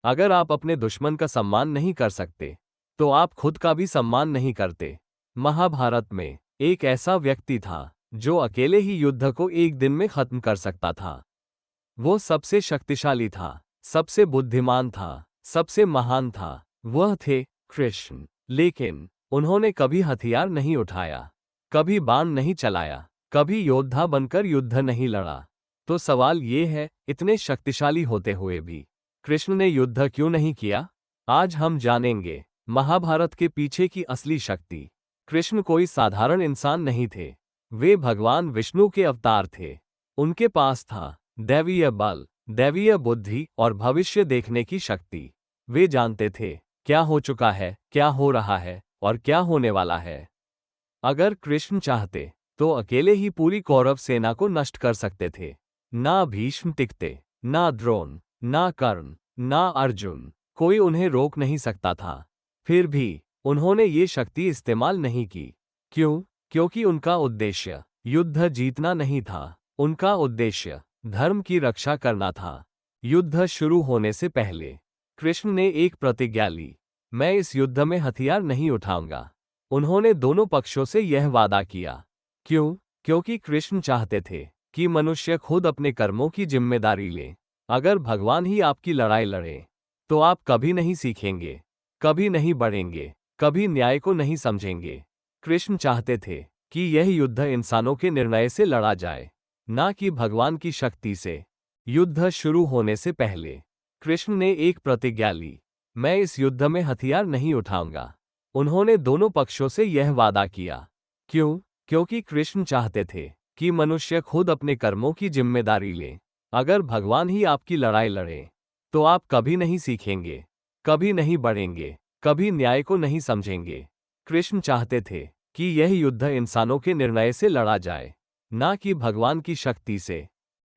अगर आप अपने दुश्मन का सम्मान नहीं कर सकते तो आप खुद का भी सम्मान नहीं करते। महाभारत में एक ऐसा व्यक्ति था जो अकेले ही युद्ध को एक दिन में खत्म कर सकता था। वो सबसे शक्तिशाली था, सबसे बुद्धिमान था, सबसे महान था। वह थे कृष्ण। लेकिन उन्होंने कभी हथियार नहीं उठाया, कभी बाण नहीं चलाया, कभी योद्धा बनकर युद्ध नहीं लड़ा। तो सवाल ये है, इतने शक्तिशाली होते हुए भी कृष्ण ने युद्ध क्यों नहीं किया? आज हम जानेंगे महाभारत के पीछे की असली शक्ति। कृष्ण कोई साधारण इंसान नहीं थे, वे भगवान विष्णु के अवतार थे। उनके पास था दैवीय बल, दैवीय बुद्धि और भविष्य देखने की शक्ति। वे जानते थे क्या हो चुका है, क्या हो रहा है और क्या होने वाला है। अगर कृष्ण चाहते तो अकेले ही पूरी कौरव सेना को नष्ट कर सकते थे। ना भीष्म टिकते, ना द्रोण, ना कर्ण, ना अर्जुन, कोई उन्हें रोक नहीं सकता था। फिर भी उन्होंने ये शक्ति इस्तेमाल नहीं की। क्यों? क्योंकि उनका उद्देश्य युद्ध जीतना नहीं था, उनका उद्देश्य धर्म की रक्षा करना था। युद्ध शुरू होने से पहले कृष्ण ने एक प्रतिज्ञा ली, मैं इस युद्ध में हथियार नहीं उठाऊंगा। उन्होंने दोनों पक्षों से यह वादा किया। क्यों? क्योंकि कृष्ण चाहते थे कि मनुष्य खुद अपने कर्मों की जिम्मेदारी ले। अगर भगवान ही आपकी लड़ाई लड़े तो आप कभी नहीं सीखेंगे, कभी नहीं बढ़ेंगे, कभी न्याय को नहीं समझेंगे। कृष्ण चाहते थे कि यह युद्ध इंसानों के निर्णय से लड़ा जाए, ना कि भगवान की शक्ति से। युद्ध शुरू होने से पहले कृष्ण ने एक प्रतिज्ञा ली, मैं इस युद्ध में हथियार नहीं उठाऊंगा। उन्होंने दोनों पक्षों से यह वादा किया। क्यों? क्योंकि कृष्ण चाहते थे कि मनुष्य खुद अपने कर्मों की जिम्मेदारी ले। अगर भगवान ही आपकी लड़ाई लड़े तो आप कभी नहीं सीखेंगे, कभी नहीं बढ़ेंगे, कभी न्याय को नहीं समझेंगे। कृष्ण चाहते थे कि यह युद्ध इंसानों के निर्णय से लड़ा जाए, ना कि भगवान की शक्ति से।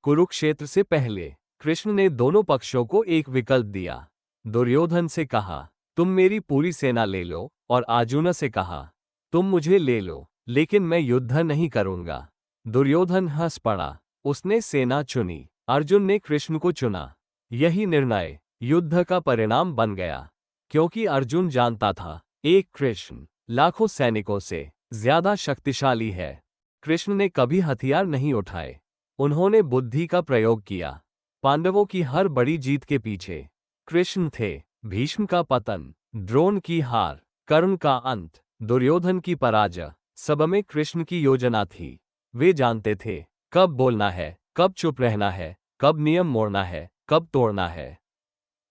कुरुक्षेत्र से पहले कृष्ण ने दोनों पक्षों को एक विकल्प दिया। दुर्योधन से कहा, तुम मेरी पूरी सेना ले लो, और अर्जुन से कहा, तुम मुझे ले लो, लेकिन मैं युद्ध नहीं करूंगा। दुर्योधन हंस पड़ा, उसने सेना चुनी, अर्जुन ने कृष्ण को चुना। यही निर्णय युद्ध का परिणाम बन गया, क्योंकि अर्जुन जानता था एक कृष्ण लाखों सैनिकों से ज्यादा शक्तिशाली है। कृष्ण ने कभी हथियार नहीं उठाए, उन्होंने बुद्धि का प्रयोग किया। पांडवों की हर बड़ी जीत के पीछे कृष्ण थे। भीष्म का पतन, द्रोण की हार, कर्ण का अंत, दुर्योधन की पराजय, सब में कृष्ण की योजना थी। वे जानते थे कब बोलना है, कब चुप रहना है, कब नियम मोड़ना है, कब तोड़ना है।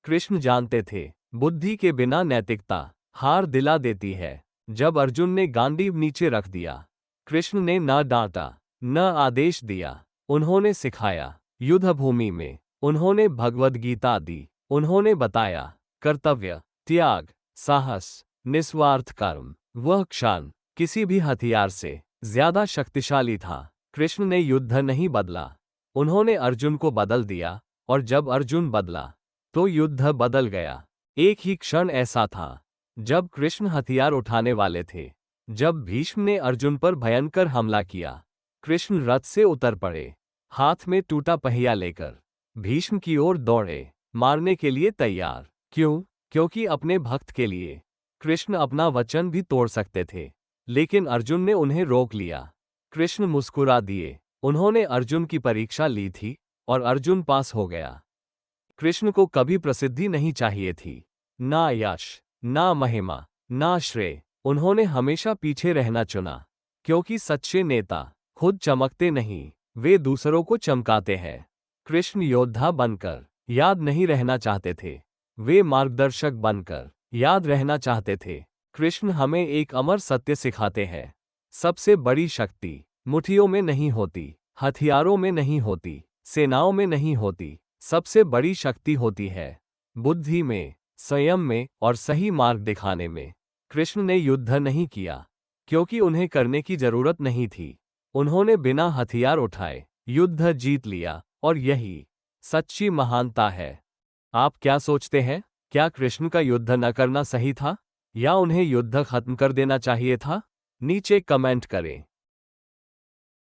कृष्ण जानते थे बुद्धि के बिना नैतिकता हार दिला देती है। जब अर्जुन ने गांडीव नीचे रख दिया, कृष्ण ने न डांटा, न आदेश दिया, उन्होंने सिखाया। युद्ध भूमि में उन्होंने भगवद गीता दी। उन्होंने बताया कर्तव्य, त्याग, साहस, निस्वार्थ कर्म। वह क्षण किसी भी हथियार से ज्यादा शक्तिशाली था। कृष्ण ने युद्ध नहीं बदला, उन्होंने अर्जुन को बदल दिया, और जब अर्जुन बदला तो युद्ध बदल गया। एक ही क्षण ऐसा था जब कृष्ण हथियार उठाने वाले थे। जब भीष्म ने अर्जुन पर भयंकर हमला किया, कृष्ण रथ से उतर पड़े, हाथ में टूटा पहिया लेकर भीष्म की ओर दौड़े, मारने के लिए तैयार। क्यों? क्योंकि अपने भक्त के लिए कृष्ण अपना वचन भी तोड़ सकते थे, लेकिन अर्जुन ने उन्हें रोक लिया। कृष्ण मुस्कुरा दिए, उन्होंने अर्जुन की परीक्षा ली थी और अर्जुन पास हो गया। कृष्ण को कभी प्रसिद्धि नहीं चाहिए थी, ना यश, ना महिमा, ना श्रेय। उन्होंने हमेशा पीछे रहना चुना, क्योंकि सच्चे नेता खुद चमकते नहीं, वे दूसरों को चमकाते हैं। कृष्ण योद्धा बनकर याद नहीं रहना चाहते थे, वे मार्गदर्शक बनकर याद रहना चाहते थे। कृष्ण हमें एक अमर सत्य सिखाते हैं, सबसे बड़ी शक्ति मुट्ठियों में नहीं होती, हथियारों में नहीं होती, सेनाओं में नहीं होती। सबसे बड़ी शक्ति होती है बुद्धि में, संयम में और सही मार्ग दिखाने में। कृष्ण ने युद्ध नहीं किया क्योंकि उन्हें करने की जरूरत नहीं थी। उन्होंने बिना हथियार उठाए युद्ध जीत लिया, और यही सच्ची महानता है। आप क्या सोचते हैं? क्या कृष्ण का युद्ध न करना सही था, या उन्हें युद्ध खत्म कर देना चाहिए था? नीचे कमेंट करें।